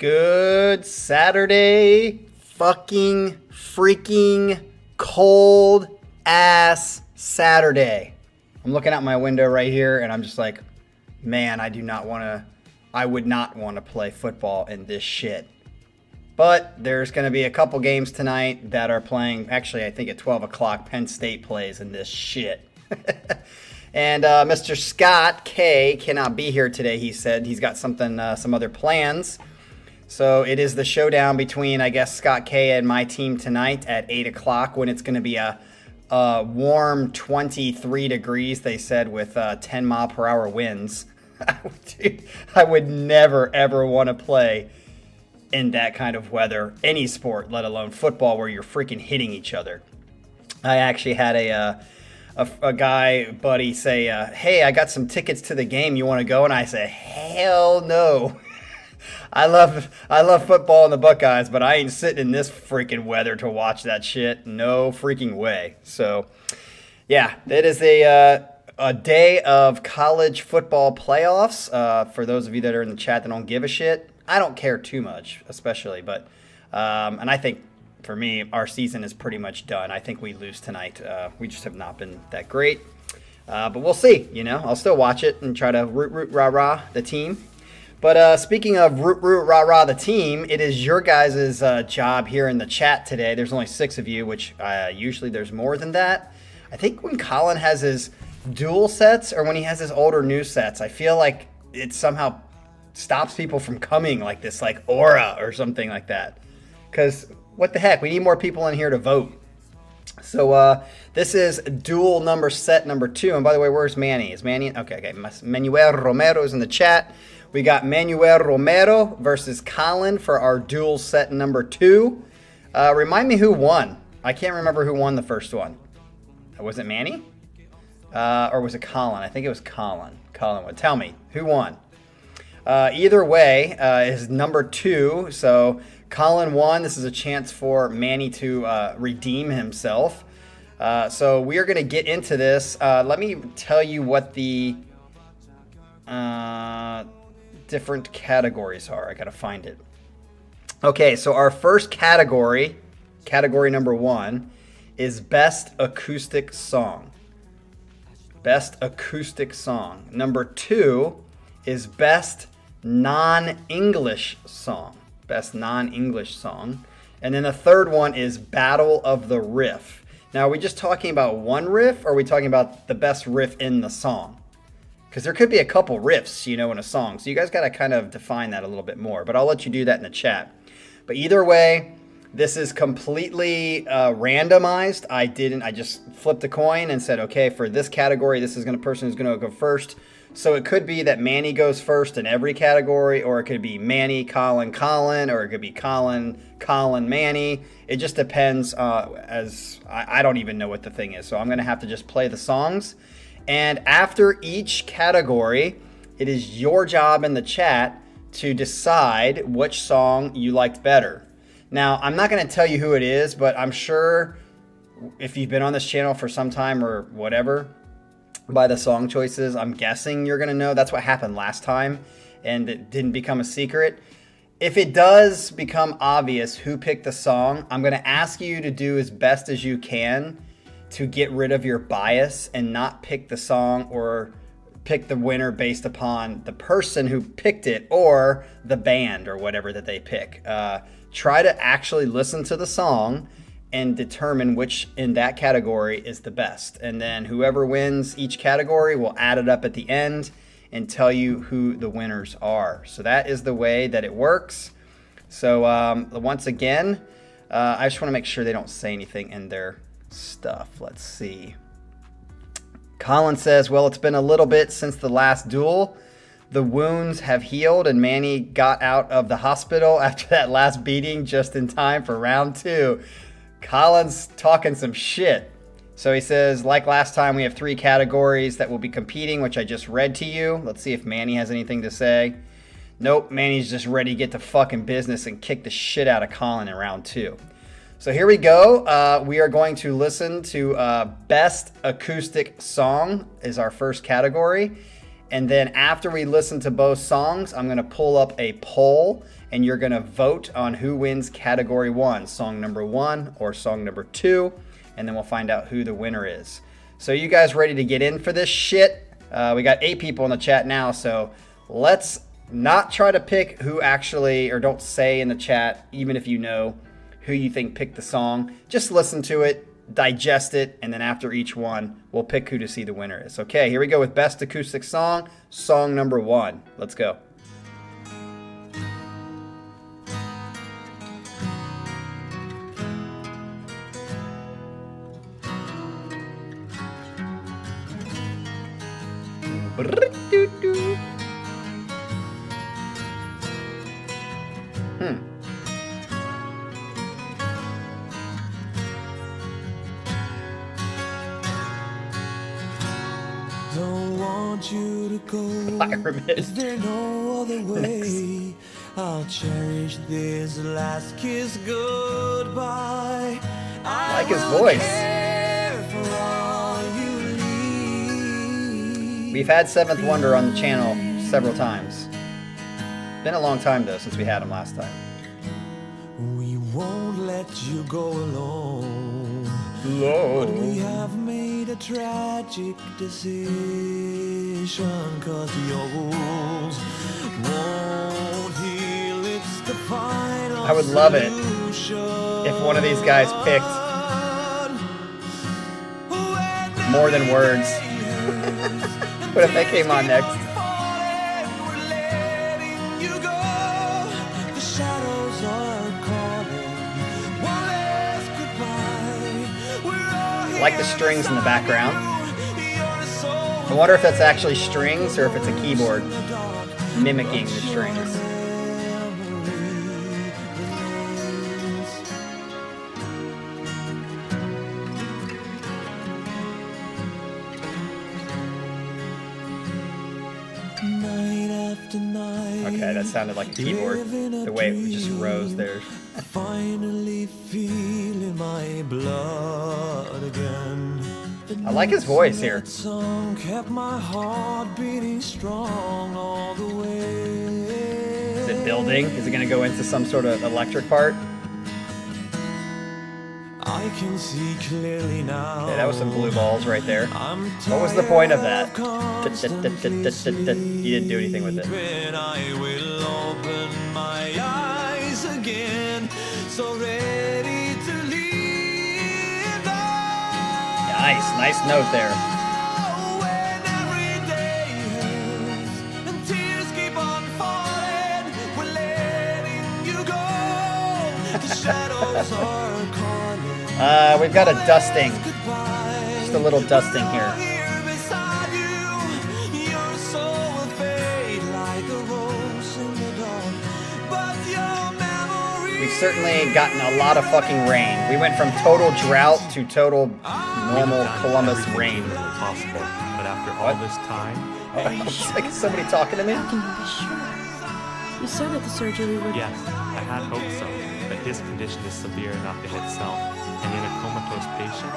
Good Saturday, fucking freaking cold ass Saturday. I'm looking out my window right here and I'm just like, man, I would not want to play football in this shit. But there's going to be a couple games tonight that are playing. Actually, I think at 12 o'clock, Penn State plays in this shit. And Mr. Scott K cannot be here today, he said. He's got some other plans. So it is the showdown between, I guess, Scott K and my team tonight at 8 o'clock when it's going to be a warm 23 degrees, they said, with 10 mile per hour winds. Dude, I would never, ever want to play in that kind of weather, any sport, let alone football, where you're freaking hitting each other. I actually had a guy buddy say, hey, I got some tickets to the game. You want to go? And I said, hell no. I love football and the Buckeyes, but I ain't sitting in this freaking weather to watch that shit. No freaking way. So, yeah, it is a day of college football playoffs. For those of you that are in the chat that don't give a shit, I don't care too much, especially. But and I think for me, our season is pretty much done. I think we lose tonight. We just have not been that great. But we'll see. I'll still watch it and try to root rah-rah the team. But speaking of root rah-rah the team, it is your guys' job here in the chat today. There's only 6 of you, which usually there's more than that. I think when Colin has his dual sets or when he has his older new sets, I feel like it somehow stops people from coming, like this, like aura or something like that. Because what the heck? We need more people in here to vote. So this is dual set number 2. And by the way, where's Manny? Is Manny? Okay. Manuel Romero is in the chat. We got Manuel Romero versus Colin for our dual set number 2. Remind me who won. I can't remember who won the first one. Was it Manny? Or was it Colin? I think it was Colin. Colin would tell me who won. Either way, is number 2. So Colin won. This is a chance for Manny to redeem himself. So we are going to get into this. Let me tell you what the different categories are. I got to find it. Okay, so our first category number 1, is Best Acoustic Song. Best Acoustic Song. Number 2 is Best Non-English Song. Best Non-English Song. And then the third one is Battle of the Riff. Now, are we just talking about one riff, or are we talking about the best riff in the song? Because there could be a couple riffs, in a song. So you guys got to kind of define that a little bit more. But I'll let you do that in the chat. But either way, this is completely randomized. I just flipped a coin and said, okay, for this category, this is person who's going to go first. So it could be that Manny goes first in every category, or it could be Manny, Colin, or it could be Colin, Manny. It just depends, as I don't even know what the thing is. So I'm going to have to just play the songs. And after each category, it is your job in the chat to decide which song you liked better. Now, I'm not going to tell you who it is, but I'm sure if you've been on this channel for some time or whatever, by the song choices, I'm guessing you're going to know. That's what happened last time, and it didn't become a secret. If it does become obvious who picked the song, I'm going to ask you to do as best as you can to get rid of your bias and not pick the song or pick the winner based upon the person who picked it or the band or whatever that they pick. Try to actually listen to the song and determine which in that category is the best. And then whoever wins each category will add it up at the end and tell you who the winners are. So that is the way that it works. So once again, I just want to make sure they don't say anything in their stuff. Let's see. Colin says, well, it's been a little bit since the last duel. The wounds have healed and Manny got out of the hospital after that last beating just in time for round 2. Colin's talking some shit. So he says, like last time, we have 3 categories that will be competing, which I just read to you. Let's see if Manny has anything to say. Nope, Manny's just ready to get to fucking business and kick the shit out of Colin in round 2. So here we go. We are going to listen to Best Acoustic Song is our first category. And then after we listen to both songs, I'm going to pull up a poll and you're going to vote on who wins category 1, song number 1 or song number 2, and then we'll find out who the winner is. So you guys ready to get in for this shit? We got 8 people in the chat now, so let's not try to pick who actually, or don't say in the chat, even if you know who you think picked the song. Just listen to it, digest it, and then after each one, we'll pick who to see the winner is. Okay, here we go with Best Acoustic Song, song number 1. Let's go. Don't want you to go. Pyramid. Is there no other way? I'll cherish this last kiss goodbye. I like his voice. We've had Seventh Wonder on the channel several times. Been a long time though since we had him last time. We won't let you go alone. Lord. But we have made a tragic decision, 'cause your wounds won't heal. It's the final I would love it solution. if one of these guys picked More Than Words. What if that came on next? I like the strings in the background. I wonder if that's actually strings or if it's a keyboard mimicking the strings. Okay, that sounded like a keyboard. The way it just rose there. Finally feeling my blood again. I like his voice here. That song kept my heart beating strong all the way. Is it building? Is it going to go into some sort of electric part? I can see clearly now. Okay, that was some blue balls right there. What was the point of that? You didn't do anything with it. I will open my eyes again, so ready to leave. Nice note there. When every day hurts and tears keep on falling, we're letting you go. The shadows are calling. We've got a dusting. Just a little dusting here. We've certainly gotten a lot of fucking rain. We went from total drought to total normal Columbus rain. Possible, but after all this time, It's like somebody talking to me. How can you be sure? You said at the surgery would. yes, I had hoped so, but his condition is severe enough in itself, and in a comatose patient,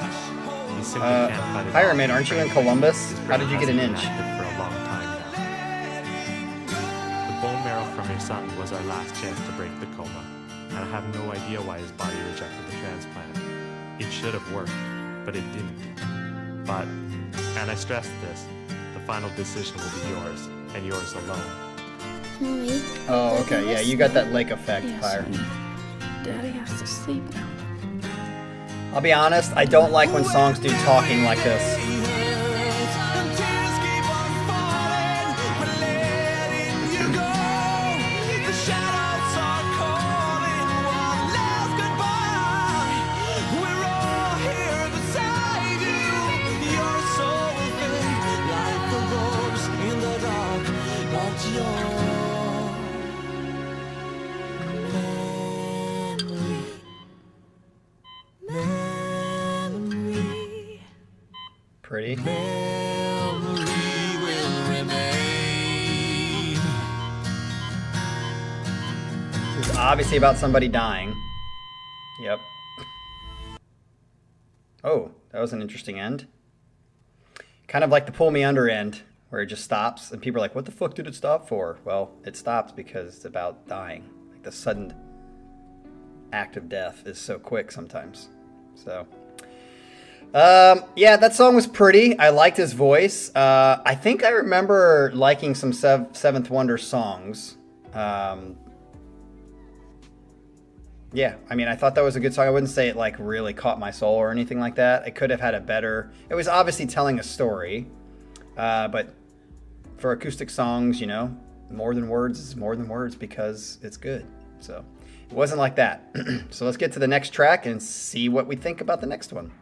you simply can't fight it. Pyramid, aren't you in Columbus? How did you get an inch? For a long time now. The bone marrow from your son was our last chance to break the coma, and I have no idea why his body rejected the transplant. It should have worked, but it didn't. But, and I stress this, the final decision will be yours, and yours alone. Mommy. Oh, okay, yeah, you got that lake effect, Yes, Pyre. honey. Daddy has to sleep now. I'll be honest, I don't like when songs do talking like this. Pretty. This is obviously about somebody dying. Yep. Oh, that was an interesting end. Kind of like the Pull Me Under end, where it just stops, and people are like, what the fuck did it stop for? Well, it stops because it's about dying. Like, the sudden act of death is so quick sometimes. So, yeah, that song was pretty. I liked his voice. I think I remember liking some Seventh Wonder songs. Yeah, I mean, I thought that was a good song. I wouldn't say it like really caught my soul or anything like that. It could have had a better. It was obviously telling a story, but for acoustic songs, you know, more than words is more than words because it's good. So it wasn't like that. So let's get to the next track and see what we think about the next one.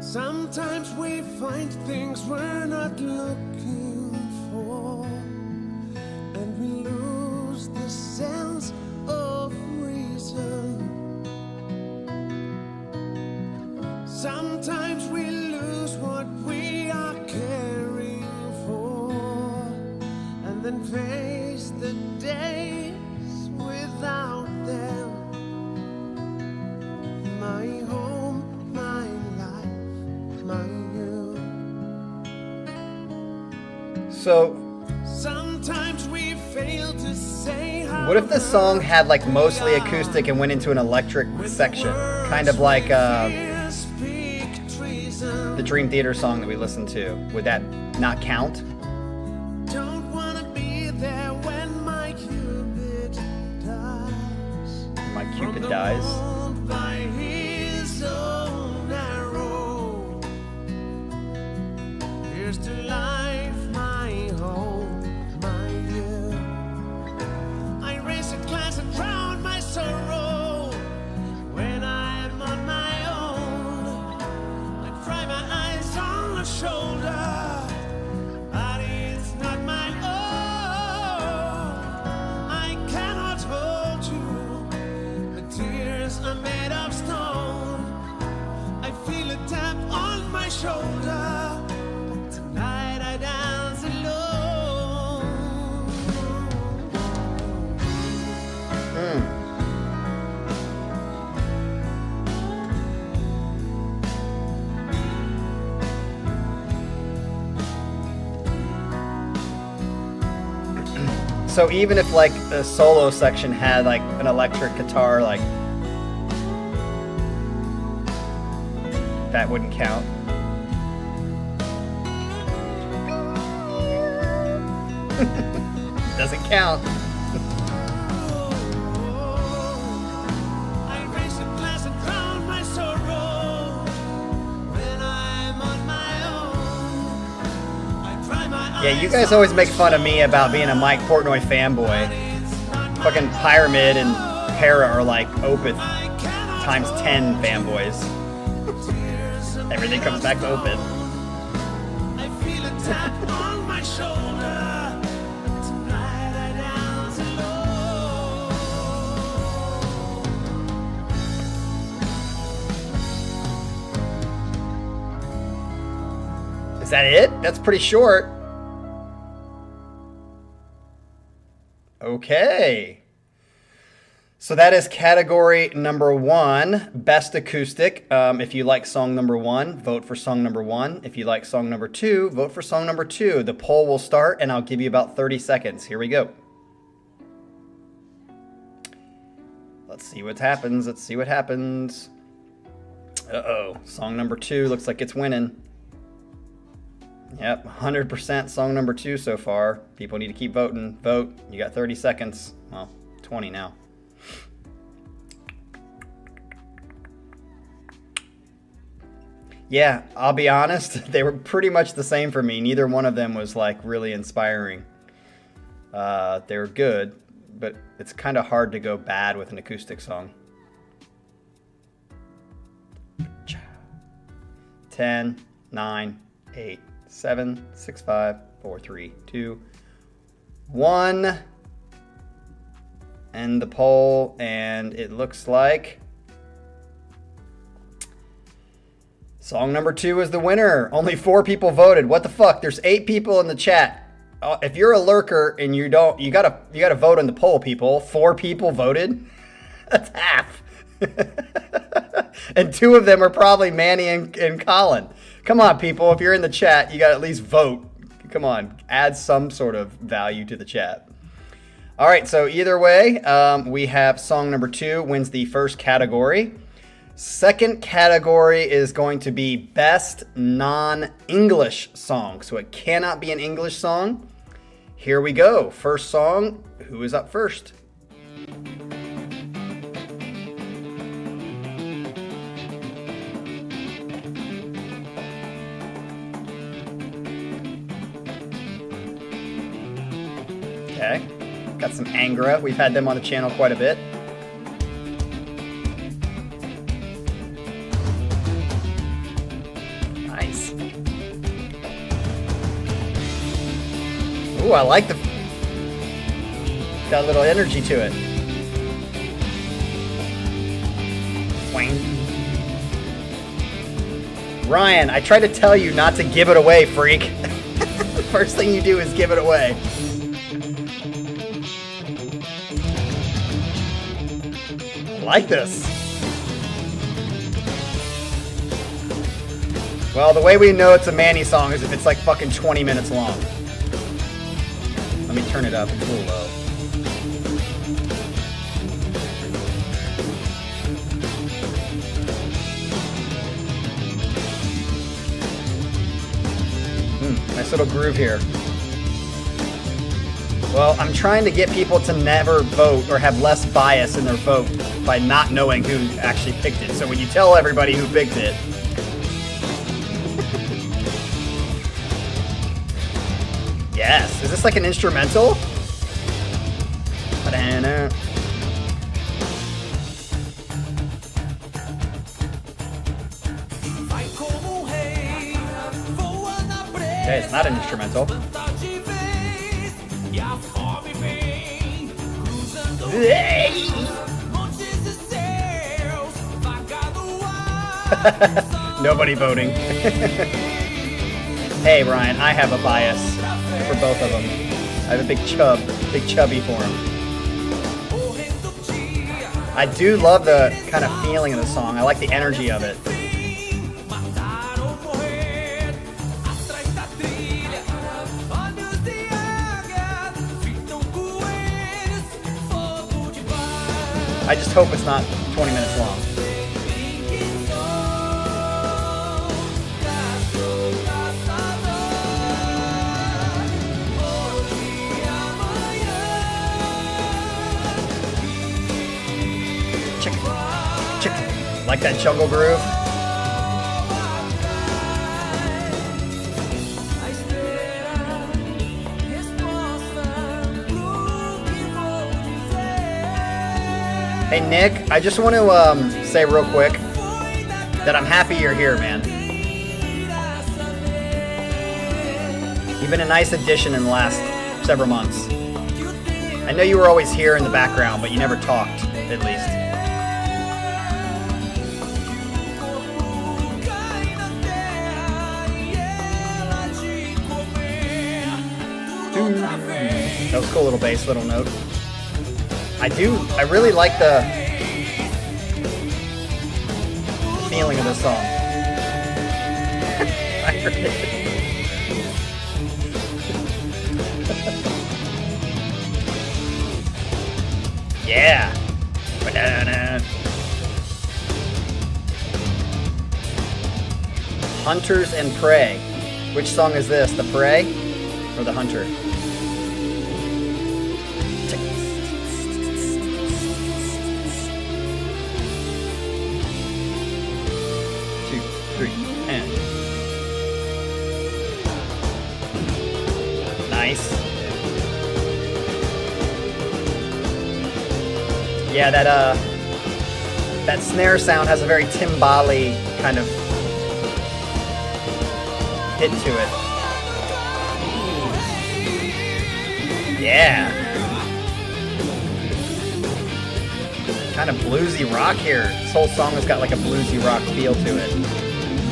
Sometimes we find things we're not looking for, and we lose the sense of reason. Sometimes we lose what we are caring for, and then face the days without them. My home, my life, my you. So Sometimes we fail to say how what if this song had like mostly acoustic and went into an electric section? Kind of like the Dream Theater song that we listened to. Would that not count? Don't wanna be there when my Cupid dies. My Cupid dies. Mold by his own arrow. Here's to life, my home, my you. I raise a glass and drown my sorrow. When I'm on my own, I cry my eyes on the shoulder. But it's not my own. I cannot hold you. The tears are made of stone. I feel a tap on my shoulder. But tonight I dance alone. So even if like the solo section had like an electric guitar, like that wouldn't count. Doesn't count. I raise a glass and drown my sorrow. When I'm on my own, I dry my Yeah, you eyes guys on always the make fun of me shoulder. about being a Mike Portnoy fanboy. It's not my Fucking Pyramid and Hera are like Opeth I cannot times 10 fanboys. tears are Everything made comes of back to Opeth. I feel a tap on my shoulder. Tonight I dance alone. Is that it? That's pretty short. Okay. So that is category number 1, Best Acoustic. If you like song number 1, vote for song number 1. If you like song number 2, vote for song number 2. The poll will start and I'll give you about 30 seconds. Here we go. Let's see what happens. Let's see what happens. Uh-oh. Song number 2 looks like it's winning. Yep, 100% song number 2 so far. People need to keep voting. Vote. You got 30 seconds. Well, 20 now. Yeah, I'll be honest. They were pretty much the same for me. Neither one of them was like really inspiring. They were good, but it's kind of hard to go bad with an acoustic song. 10, 9, 8, 7, 6, 5, 4, 3, 2, 1. End the poll, and it looks like Song number 2 is the winner. Only 4 people voted. What the fuck? There's 8 people in the chat. If you're a lurker and you gotta vote on the poll, people. 4 people voted. That's half. And 2 of them are probably Manny and Colin. Come on, people. If you're in the chat, you gotta at least vote. Come on, add some sort of value to the chat. All right, so either way, we have song number 2 wins the first category. Second category is going to be best non-English song. So it cannot be an English song. Here we go. First song, who is up first? Okay, got some Angra. We've had them on the channel quite a bit. Nice. Ooh, I like the... Got a little energy to it. Wang. Ryan, I tried to tell you not to give it away, freak. First thing you do is give it away. I like this. Well, the way we know it's a Manny song is if it's like fucking 20 minutes long. Let me turn it up. It's a little low. Nice little groove here. Well, I'm trying to get people to never vote or have less bias in their vote by not knowing who actually picked it. So when you tell everybody who picked it, yes. Is this like an instrumental? Ba-da-na. Okay, it's not an instrumental. Nobody voting. Hey, Ryan, I have a bias for both of them. I have a big chubby for him. I do love the kind of feeling of the song. I like the energy of it. I just hope it's not 20 minutes long. Chick. Like that jungle groove. Hey Nick, I just want to say real quick that I'm happy you're here, man. You've been a nice addition in the last several months. I know you were always here in the background, but you never talked, at least. That was a cool little bass, little note. I really like the feeling of this song. I heard it. Yeah. Ba-da-da. Hunters and Prey. Which song is this? The Prey or the Hunter? Yeah, that snare sound has a very timbali kind of hit to it. Yeah. Kind of bluesy rock here. This whole song has got like a bluesy rock feel to it.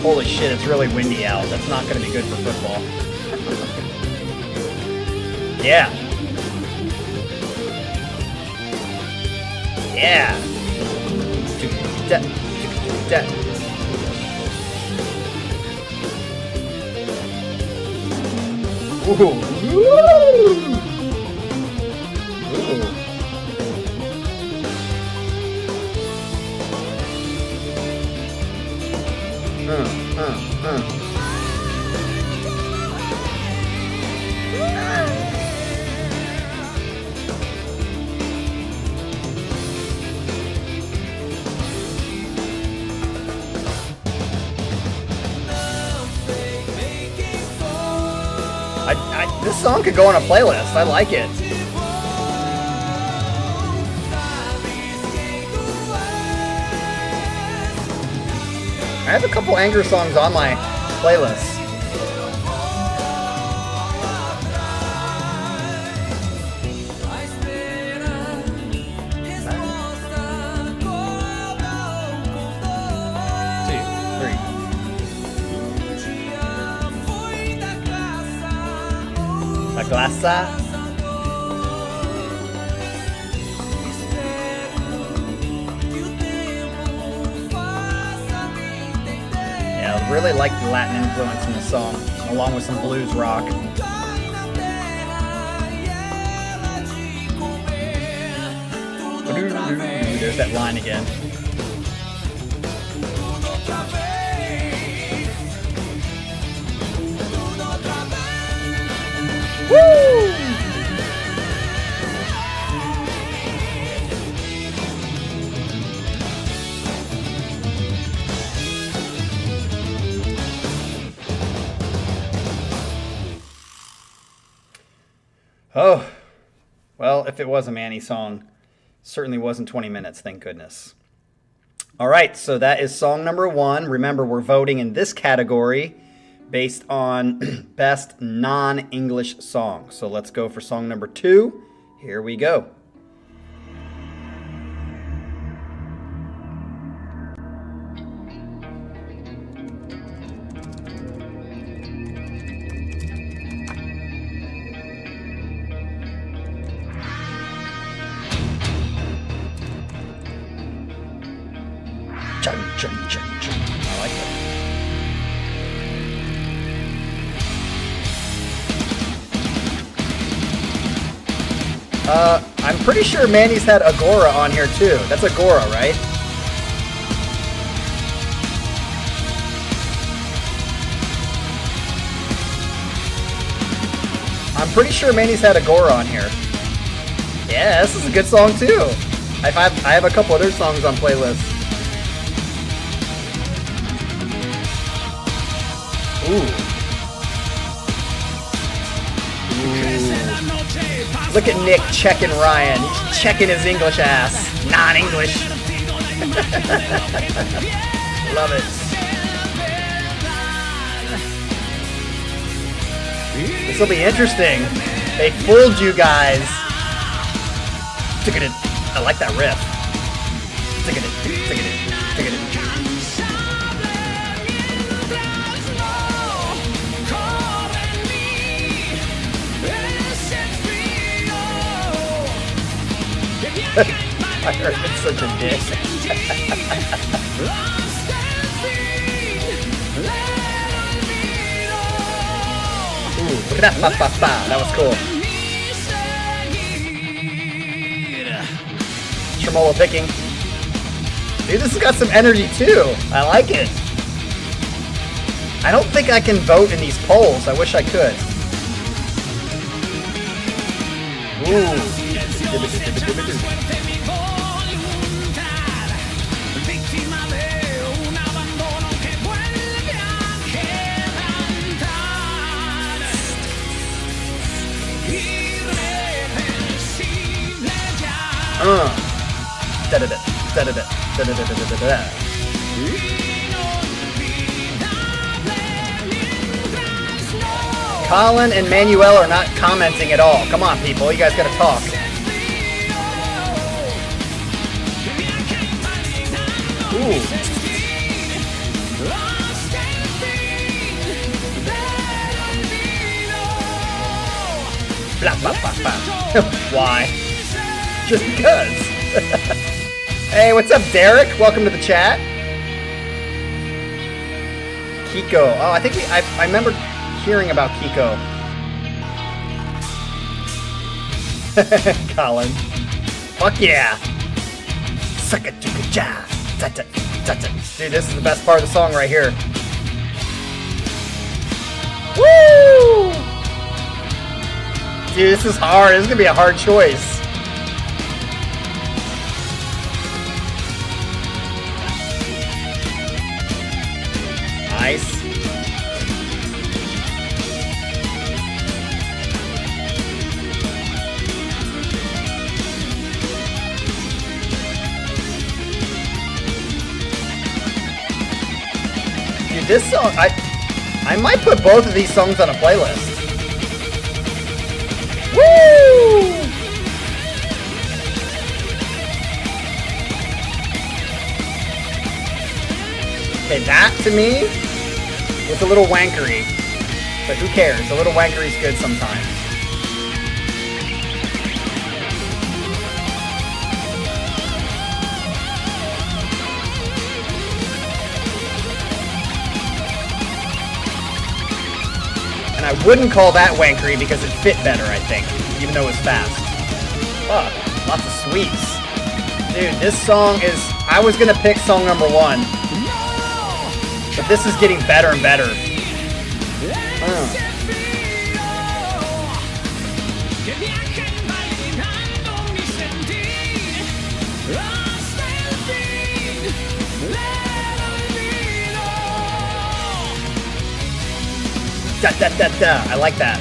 Holy shit, it's really windy out. That's not going to be good for football. Yeah. Yeah. Ooh. Ooh. This song could go on a playlist. I like it. I have a couple Angra songs on my playlist. La glassa. Yeah, I really like the Latin influence in the song, along with some blues rock. There's that line again. Woo! Oh, well, if it was a Manny song, certainly wasn't 20 minutes, thank goodness. All right, so that is song number 1. Remember, we're voting in this category based on best non-English song. So let's go for song number 2. Here we go. Chun, chun, chun, chun. I like that. I'm pretty sure Manny's had Agora on here too. That's Agora, right? I'm pretty sure Manny's had Agora on here. Yeah, this is a good song too. I have a couple other songs on playlists. Ooh. Look at Nick checking Ryan. He's checking his English ass. Non-English. Love it. This will be interesting. They fooled you guys. I like that riff. I heard it's such a dick. Ooh, look at that. That was cool. Tremolo picking. Dude, this has got some energy too. I like it. I don't think I can vote in these polls. I wish I could. Ooh. Colin and Manuel are not commenting at all. Come on, people. You guys gotta talk. Ooh. Blah, blah, blah, blah. Why? Just because. Hey, what's up, Derek? Welcome to the chat. Kiko. Oh, I think I remember hearing about Kiko. Colin. Fuck yeah. Dude, this is the best part of the song right here. Woo! Dude, this is hard. This is gonna be a hard choice. Nice. Dude, this song, I might put both of these songs on a playlist. Woo! Okay, that to me was a little wankery, but who cares? A little wankery's good sometimes. And I wouldn't call that wankery because it fit better, I think, even though it was fast. Fuck, lots of sweeps. Dude, this song is... I was gonna pick song number 1. But this is getting better and better. Da da da da. I like that.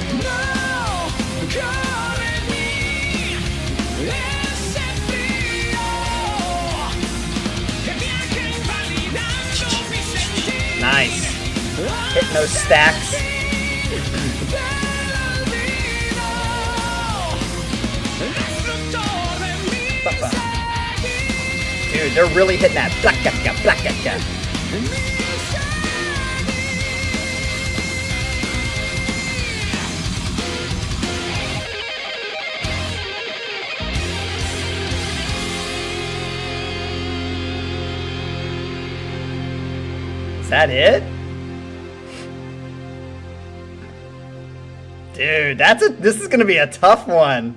Nice. Hitting those stacks. Dude, they're really hitting that. Blacka, blacka. Is that it? Dude, this is gonna be a tough one.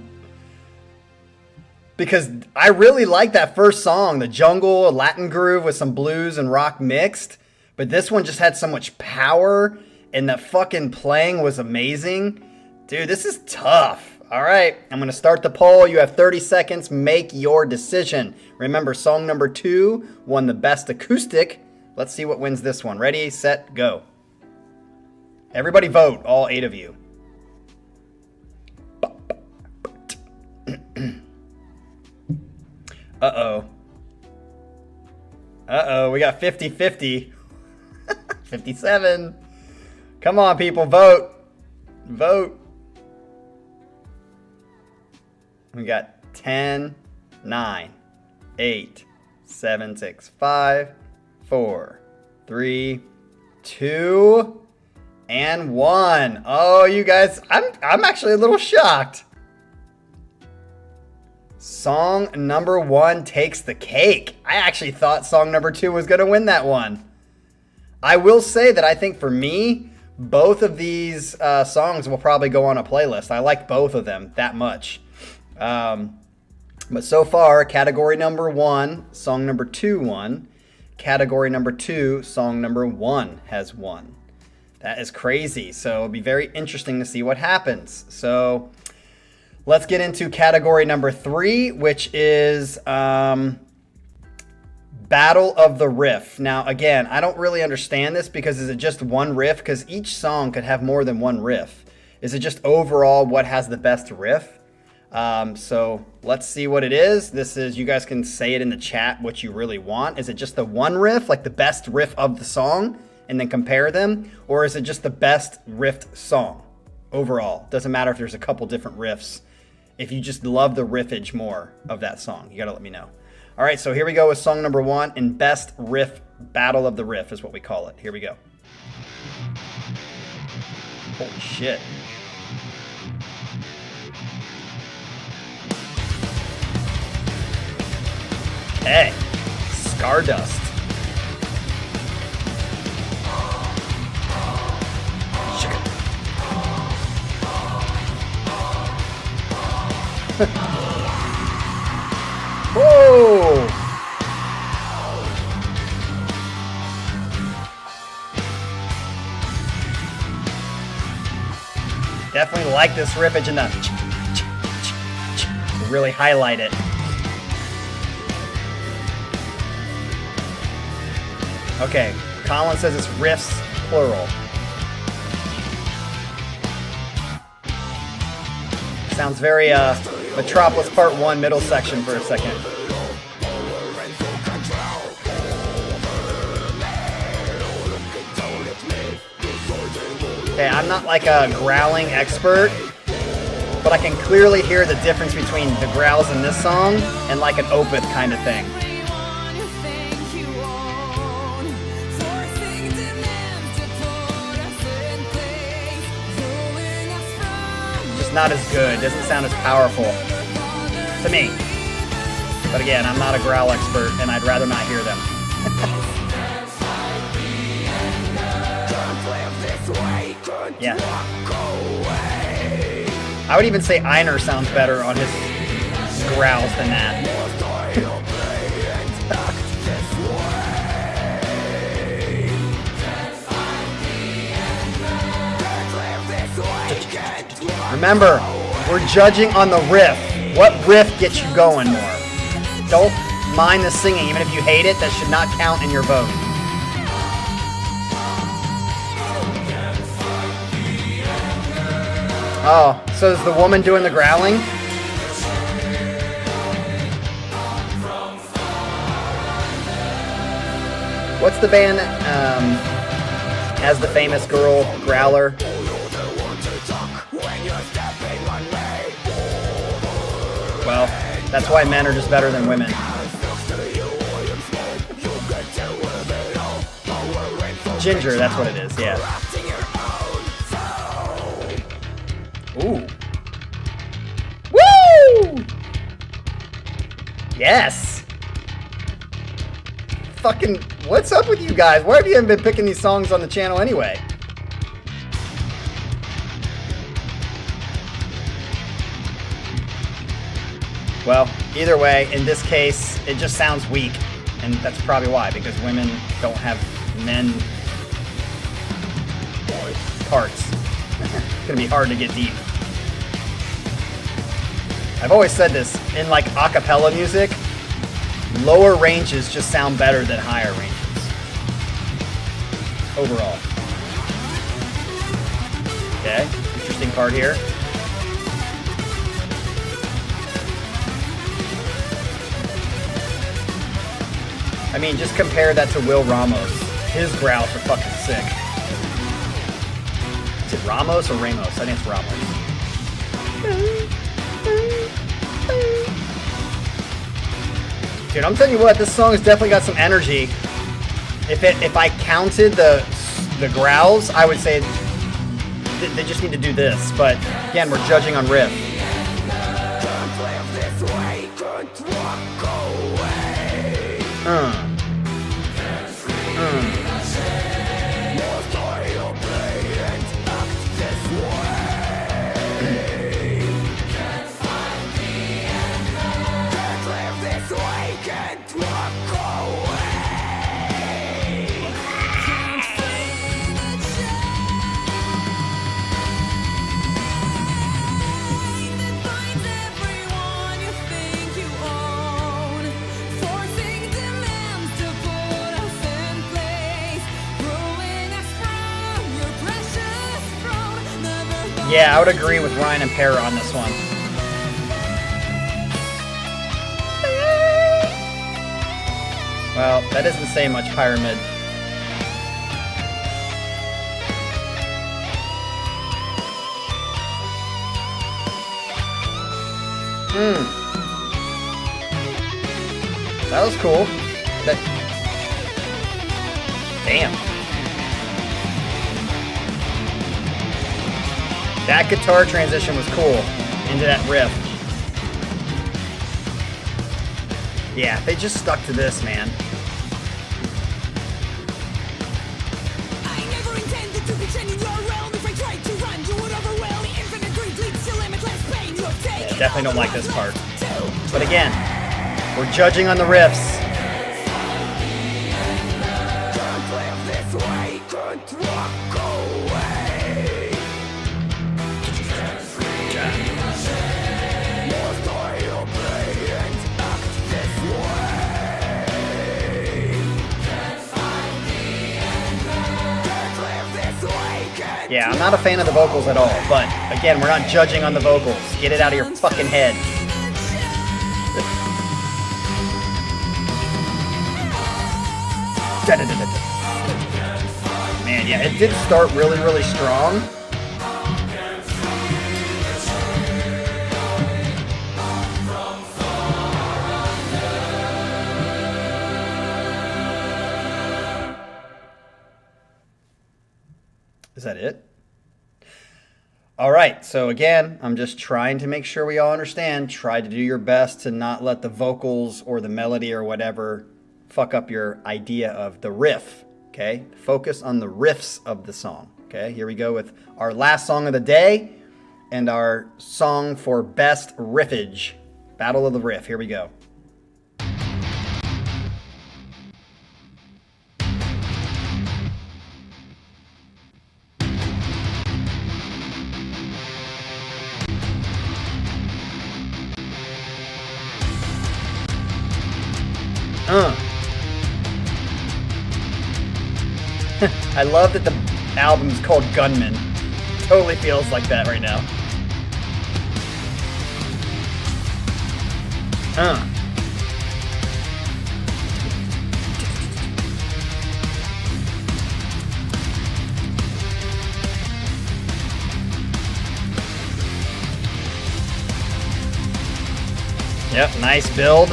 Because I really like that first song, the jungle, Latin groove with some blues and rock mixed. But this one just had so much power, and the fucking playing was amazing. Dude, this is tough. All right, I'm gonna start the poll. You have 30 seconds, make your decision. Remember, song number 2 won the best acoustic. Let's see what wins this one. Ready, set, go. Everybody vote, all 8 of you. Uh-oh. Uh-oh, we got 50-50. 57. Come on, people, vote. Vote. We got 10, 9, 8, 7, 6, 5, 4, 3, 2, and 1. Oh, you guys, I'm actually a little shocked. Song number 1 takes the cake. I actually thought song number 2 was going to win that one. I will say that I think for me, both of these songs will probably go on a playlist. I like both of them that much. But so far, category number 1, song number 2 won. Category number 2, song number 1 has won. That is crazy. So it'll be very interesting to see what happens. So let's get into category number 3, which is Battle of the Riff. Now, again, I don't really understand this because is it just one riff? Because each song could have more than one riff. Is it just overall what has the best riff? So let's see what it is. This is, you guys can say it in the chat what you really want. Is it just the one riff, like the best riff of the song, and then compare them? Or is it just the best riffed song overall? Doesn't matter if there's a couple different riffs. If you just love the riffage more of that song, you gotta let me know. All right, so here we go with song number 1, and best riff, Battle of the Riff is what we call it. Here we go. Holy shit. Hey, Scardust. Whoa! Definitely like this riffage in the really highlight it. Okay, Colin says it's riffs plural. Sounds very Metropolis Part 1 middle section for a second. Okay, I'm not like a growling expert, but I can clearly hear the difference between the growls in this song and like an opeth kind of thing. Just not as good, doesn't sound as powerful to me. But again, I'm not a growl expert and I'd rather not hear them. Yeah. I would even say Einer sounds better on his growls than that. Remember, we're judging on the riff. What riff gets you going more? Don't mind the singing, even if you hate it, that should not count in your vote. Oh, so is the woman doing the growling? What's the band that has the famous girl growler? Well, that's why men are just better than women. Ginger, that's what it is, yeah. Ooh. Woo! Yes! Fucking, what's up with you guys? Why have you been picking these songs on the channel anyway? Well, either way, in this case, it just sounds weak. And that's probably why, because women don't have men parts. It's gonna be hard to get deep. I've always said this, in like a cappella music, lower ranges just sound better than higher ranges. Overall. Okay, interesting part here. I mean, just compare that to Will Ramos. His growls are fucking sick. Is it Ramos or Ramos? I think it's Ramos. Dude, I'm telling you what, this song has definitely got some energy. If I counted the growls, I would say they just need to do this. But again, we're judging on riff. Yeah, I would agree with Ryan and Para on this one. Well, that doesn't say much, Pyramid. That was cool. Damn. That guitar transition was cool into that riff. Yeah, they just stuck to this, man. I never intended to be trained in your realm. If I tried to run, you would overwhelm me. Infinite greed leads to limitless pain. You have taken Definitely don't all like the this love part. to But again, we're judging on the riffs. Can't live this way, can't walk away. Must I obey and act this way? Can't live this way, can't Yeah, I'm not a fan of the vocals at all, but again, we're not judging on the vocals. Get it out of your fucking head. Man, yeah, it did start really, really strong. Is that it? All right, so again, I'm just trying to make sure we all understand. Try to do your best to not let the vocals or the melody or whatever fuck up your idea of the riff, okay? Focus on the riffs of the song, okay? Here we go with our last song of the day and our song for best riffage. Battle of the Riff, here we go. I love that the album's called Gunman. Totally feels like that right now. Yep, nice build.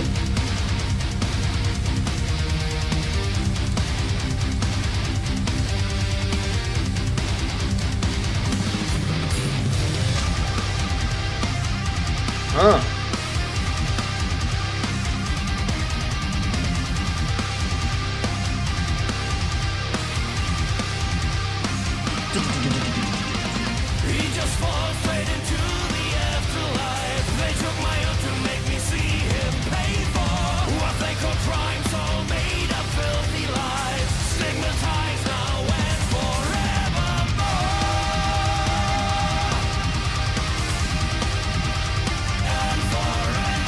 He just falls straight into the afterlife. They took my oath to make me see him pay for what they call crimes, all made of filthy lies. Stigmatized now and forevermore. And forevermore.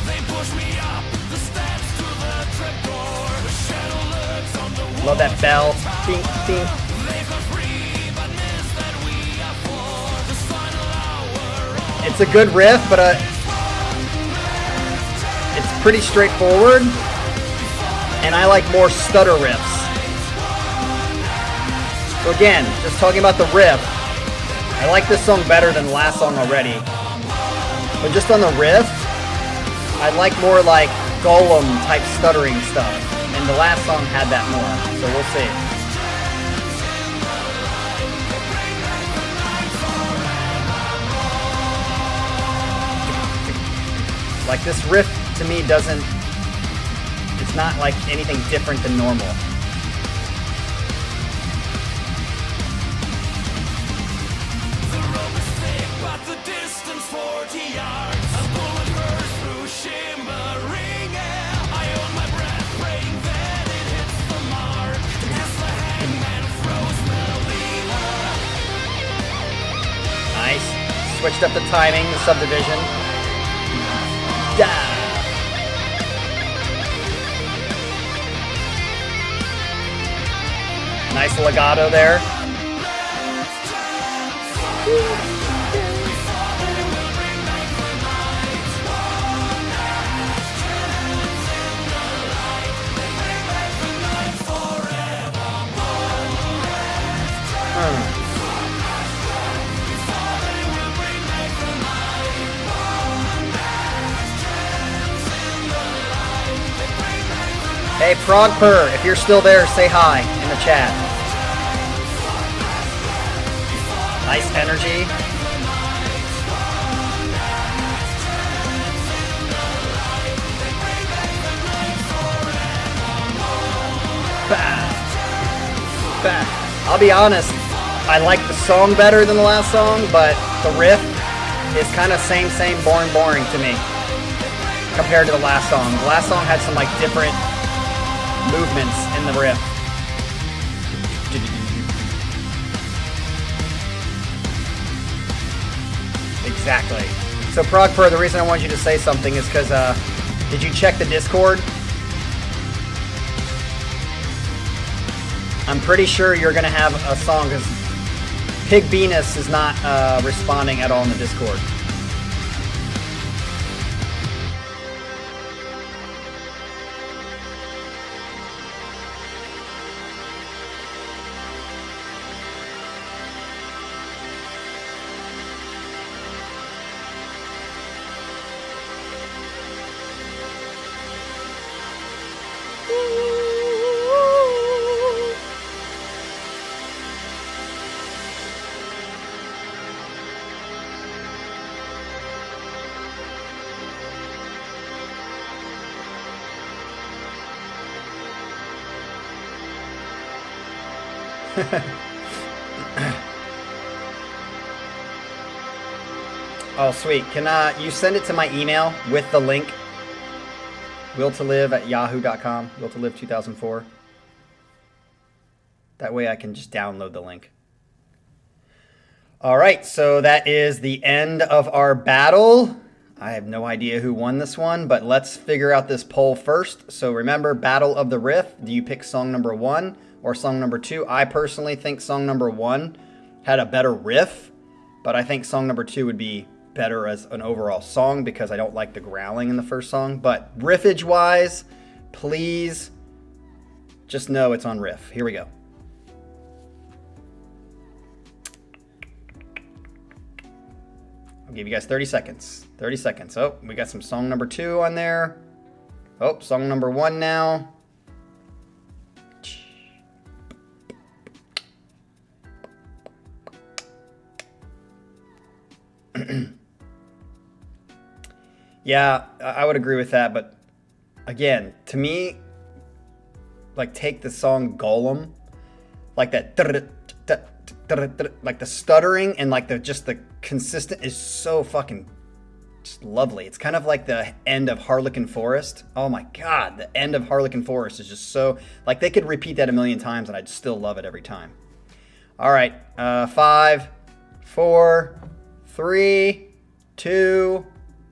They push me up the steps to the trapdoor. The shadow lurks on the wall. Love that bell. Ding, ding. They've got free, but miss that we are for the final hour. It's a good riff, but it's pretty straightforward, and I like more stutter riffs. So again, just talking about the riff, I like this song better than the last song already. But just on the riff, I like more like Golem type stuttering stuff, and the last song had that more, so we'll see. Like this riff to me doesn't, it's not like anything different than normal. The rope is thick, but the distance 40 yards. A bullet bursts through shimmering air. I hold my breath, praying that it hits the mark. As the hangman throws the lever. Nice. Switched up the timing, the subdivision. Yeah. Nice legato there. Hey, Progper, if you're still there, say hi in the chat. Nice energy. I'll be honest, I like the song better than the last song, but the riff is kind of same, boring to me compared to the last song. The last song had some like different movements in the riff. Exactly. So Progper, the reason I want you to say something is because did you check the Discord? I'm pretty sure you're going to have a song because Pig Venus is not responding at all in the Discord. Oh, sweet. Can you send it to my email with the link? willtolive@yahoo.com. Willtolive 2004. That way I can just download the link. All right, so that is the end of our battle. I have no idea who won this one, but let's figure out this poll first. So remember, Battle of the Riff. Do you pick song number 1 or song number 2? I personally think song number 1 had a better riff, but I think song number 2 would be better as an overall song because I don't like the growling in the first song. But riffage wise, please just know it's on riff. Here we go. I'll give you guys 30 seconds. 30 seconds. Oh, we got some song number 2 on there. Oh, song number 1 now. Yeah, I would agree with that, but again, to me, like take the song Golem, like that, like the stuttering and like the consistent is so fucking just lovely. It's kind of like the end of Harlequin Forest. Oh my God, the end of Harlequin Forest is just so, like they could repeat that a million times and I'd still love it every time. All right, 5, 4, 3, 2,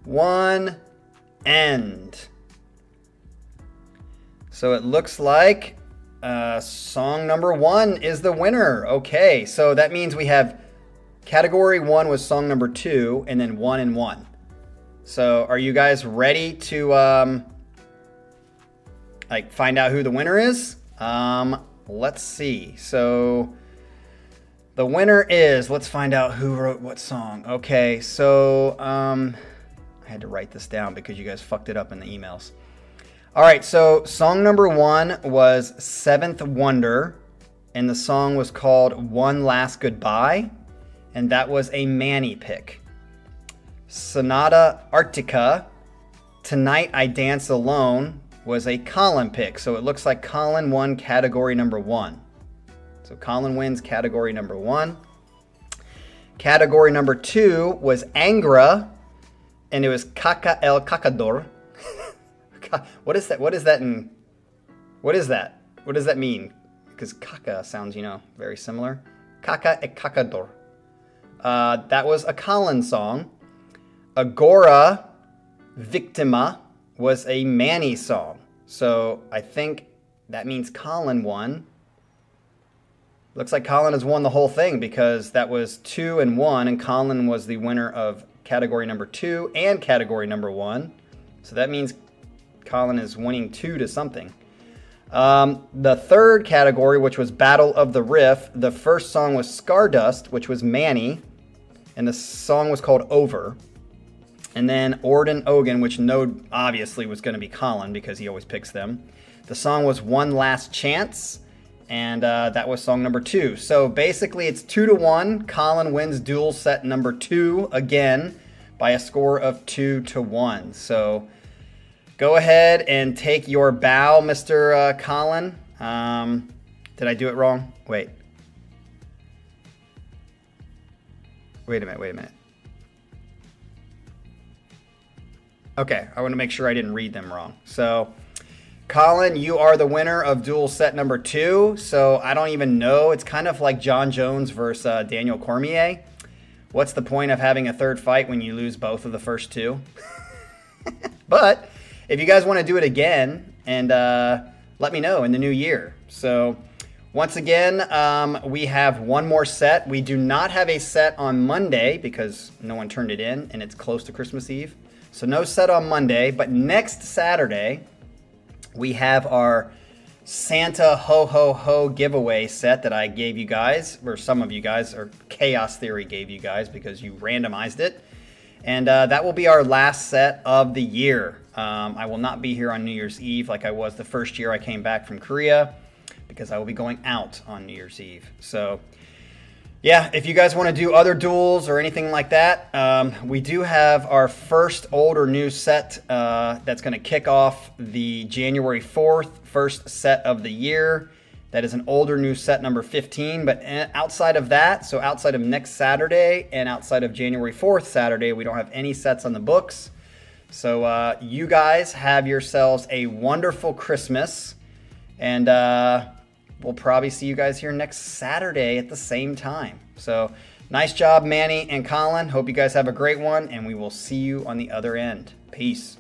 1, end. So it looks like song number 1 is the winner. Okay, so that means we have category 1 was song number 2, and then 1 and 1. So are you guys ready to like find out who the winner is? Let's see. So the winner is, let's find out who wrote what song. Okay, so I had to write this down because you guys fucked it up in the emails. All right, so song number 1 was Seventh Wonder, and the song was called One Last Goodbye, and that was a Manny pick. Sonata Artica, Tonight I Dance Alone, was a Colin pick, so it looks like Colin won category number 1. So Colin wins category number 1. Category number 2 was Angra, and it was Caca el Cacador. What is that? What is that in? What is that? What does that mean? Because caca sounds, very similar. Caca e Cacador. That was a Colin song. Agora, Victima was a Manny song. So I think that means Colin won. Looks like Colin has won the whole thing because that was 2 and 1, and Colin was the winner of category number 2 and category number 1. So that means Colin is winning 2 to something. The third category, which was Battle of the Riff, the first song was Scardust, which was Manny, and the song was called Over. And then Orden, Ogan, which obviously was going to be Colin because he always picks them. The song was One Last Chance, And that was song number 2. So basically it's 2-1. Colin wins duel set number 2 again by a score of 2-1. So go ahead and take your bow, Mr. Colin. Did I do it wrong? Wait a minute. Okay, I want to make sure I didn't read them wrong. So, Colin, you are the winner of duel set number 2. So, I don't even know. It's kind of like John Jones versus Daniel Cormier. What's the point of having a third fight when you lose both of the first 2? But, if you guys want to do it again, and let me know in the new year. So, once again, we have one more set. We do not have a set on Monday because no one turned it in, and it's close to Christmas Eve. So no set on Monday, but next Saturday, we have our Santa Ho Ho Ho giveaway set that I gave you guys, or some of you guys, or Chaos Theory gave you guys because you randomized it. And that will be our last set of the year. I will not be here on New Year's Eve like I was the first year I came back from Korea because I will be going out on New Year's Eve. So yeah, if you guys want to do other duels or anything like that, we do have our first old or new set that's going to kick off the January 4th first set of the year. That is an old or new set number 15. But outside of that, so outside of next Saturday and outside of January 4th Saturday, we don't have any sets on the books. So you guys have yourselves a wonderful Christmas. And we'll probably see you guys here next Saturday at the same time. So nice job, Manny and Colin. Hope you guys have a great one, and we will see you on the other end. Peace.